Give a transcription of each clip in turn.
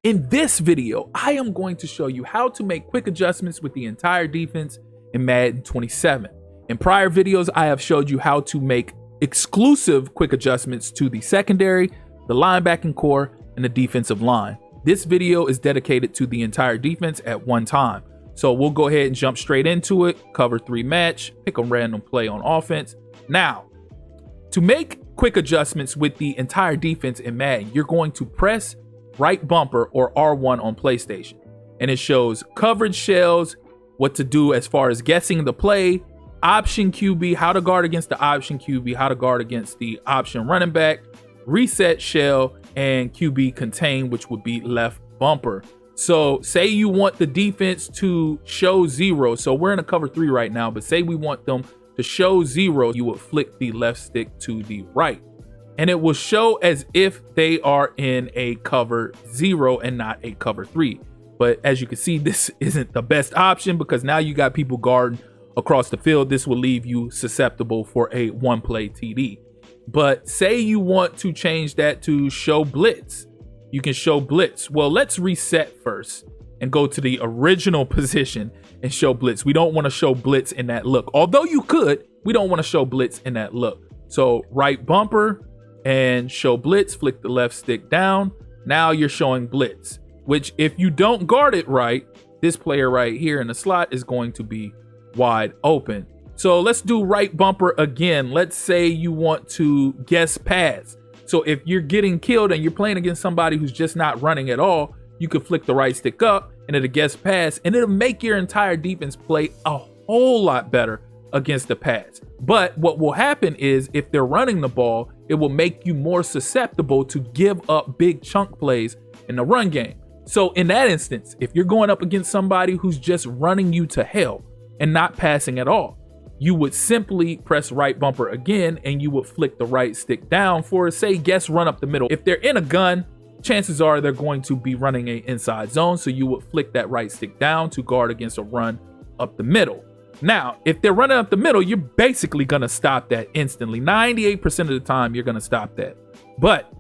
In this video, I am going to show you how to make quick adjustments with the entire defense in Madden 27. In prior videos, I have showed you how to make exclusive quick adjustments to the secondary, the linebacking core, and the defensive line. This video is dedicated to the entire defense at one time. So we'll go ahead and jump straight into it, cover 3 match, pick a random play on offense. Now, to make quick adjustments with the entire defense in Madden, you're going to press right bumper or R1 on PlayStation. And it shows coverage shells, what to do as far as guessing the play, option QB, how to guard against the option QB, how to guard against the option running back, reset shell, and QB contain, which would be left bumper. So say you want the defense to show 0. So we're in a cover 3 right now, but say we want them to show 0, you would flick the left stick to the right. And it will show as if they are in a cover 0 and not a cover 3. But as you can see, this isn't the best option because now you got people guarding across the field. This will leave you susceptible for a one-play TD. But say you want to change that to show blitz. You can show blitz. Well, let's reset first and go to the original position and show blitz. We don't want to show blitz in that look. Although you could, we don't want to show blitz in that look. So right bumper and show blitz, flick the left stick down. Now you're showing blitz, which if you don't guard it right, this player right here in the slot is going to be wide open. So let's do right bumper again. Let's say you want to guess pass. So if you're getting killed and you're playing against somebody who's just not running at all, you could flick the right stick up and it'll guess pass, and it'll make your entire defense play a whole lot better against the pass. But what will happen is if they're running the ball, it will make you more susceptible to give up big chunk plays in the run game. So in that instance, if you're going up against somebody who's just running you to hell and not passing at all, you would simply press right bumper again and you would flick the right stick down for, say, guess run up the middle. If they're in a gun, chances are they're going to be running an inside zone. So you would flick that right stick down to guard against a run up the middle. Now, if they're running up the middle, you're basically going to stop that instantly. 98% of the time, you're going to stop that. But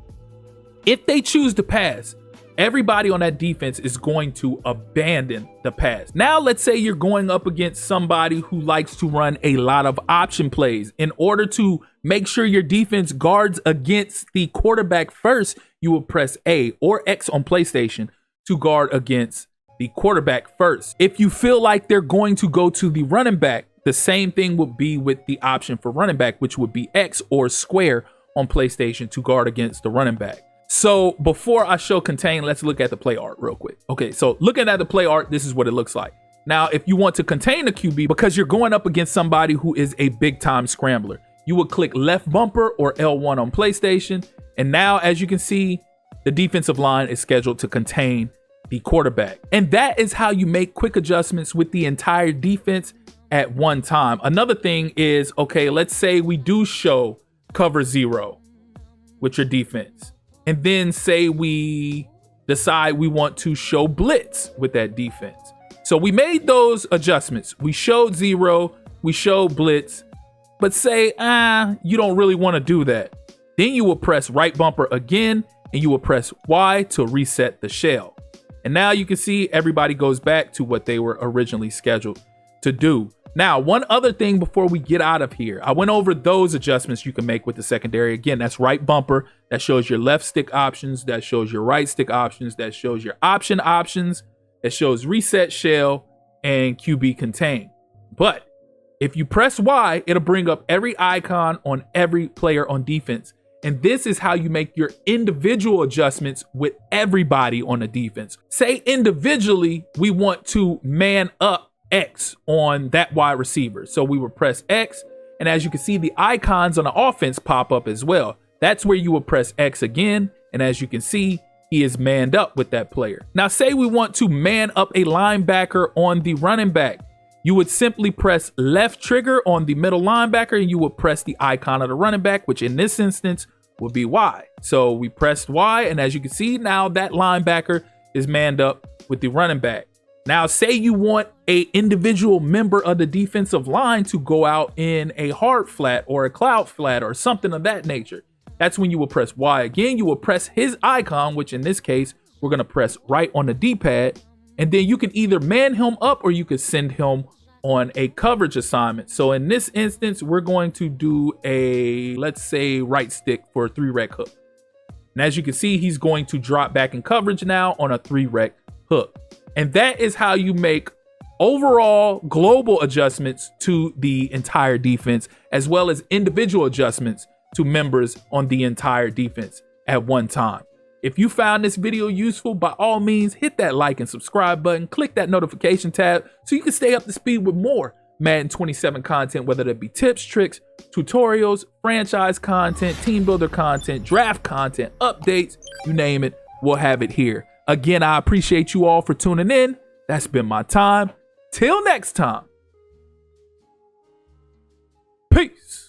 if they choose to pass, everybody on that defense is going to abandon the pass. Now, let's say you're going up against somebody who likes to run a lot of option plays. In order to make sure your defense guards against the quarterback first, you will press A or X on PlayStation to guard against the quarterback first. If you feel like they're going to go to the running back, the same thing would be with the option for running back, which would be X or square on PlayStation to guard against the running back. So before I show contain, let's look at the play art real quick. Okay, so looking at the play art, this is what it looks like. Now, if you want to contain the QB, because you're going up against somebody who is a big time scrambler, you would click left bumper or L1 on PlayStation. And now, as you can see, the defensive line is scheduled to contain the quarterback. And that is how you make quick adjustments with the entire defense at one time. Another thing is, okay, let's say we do show cover 0 with your defense. And then say we decide we want to show blitz with that defense. So we made those adjustments. We showed 0, we showed blitz, but say, you don't really want to do that. Then you will press right bumper again, and you will press Y to reset the shell. And now you can see everybody goes back to what they were originally scheduled to do. Now, one other thing before we get out of here, I went over those adjustments you can make with the secondary. Again, that's right bumper. That shows your left stick options. That shows your right stick options. That shows your option options. That shows reset shell and QB contain. But if you press Y, it'll bring up every icon on every player on defense. And this is how you make your individual adjustments with everybody on the defense. Say individually, we want to man up X on that wide receiver. So we would press X, and as you can see, the icons on the offense pop up as well. That's where you would press X again, and as you can see, he is manned up with that player. Now say we want to man up a linebacker on the running back. You would simply press left trigger on the middle linebacker, and you would press the icon of the running back, which in this instance would be Y. So we pressed Y, and as you can see, now that linebacker is manned up with the running back. Now, say you want a individual member of the defensive line to go out in a hard flat or a cloud flat or something of that nature. That's when you will press Y again. You will press his icon, which in this case we're gonna press right on the D-pad, and then you can either man him up or you can send him on a coverage assignment. So in this instance, we're going to do a, let's say, right stick for a 3-rec hook. And as you can see, he's going to drop back in coverage now on a 3-rec hook. And that is how you make overall global adjustments to the entire defense, as well as individual adjustments to members on the entire defense at one time. If you found this video useful, by all means, hit that like and subscribe button, click that notification tab so you can stay up to speed with more Madden 27 content, whether that be tips, tricks, tutorials, franchise content, team builder content, draft content, updates, you name it, we'll have it here. Again, I appreciate you all for tuning in. That's been my time. Till next time. Peace.